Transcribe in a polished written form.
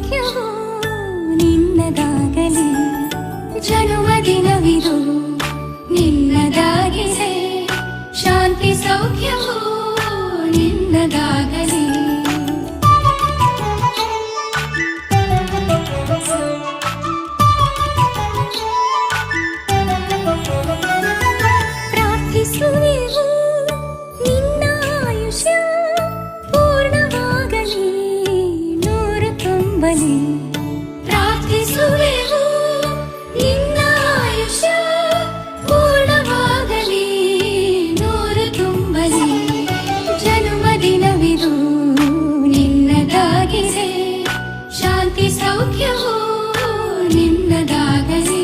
ಸೌಖ್ಯವೂ ನಿನ್ನದಾಗಲಿ. ಜನ್ಮದಿನವಿದು ನಿನ್ನದಾಗಿದೆ, ಶಾಂತಿ ಸೌಖ್ಯವೂ ನಿನ್ನದಾಗಲಿ. ಪ್ರಾರ್ಥಿಸುವೆವು ನಿನ್ನ ಆಯುಷ್ಯ ಪೂರ್ಣವಾಗಲಿ, ನೂರು ತುಂಬಲಿ. ಪ್ರಾರ್ಥಿಸುವೆವು ನಿನ್ನ ಆಯುಷ್ಯ ಪೂರ್ಣವಾಗಲಿ, ನೂರು ತುಂಬಲಿ. ಜನ್ಮದಿನವಿದು ನಿನ್ನದಾಗಿದೆ, ಶಾಂತಿ ಸೌಖ್ಯವೂ ನಿನ್ನದಾಗಲಿ.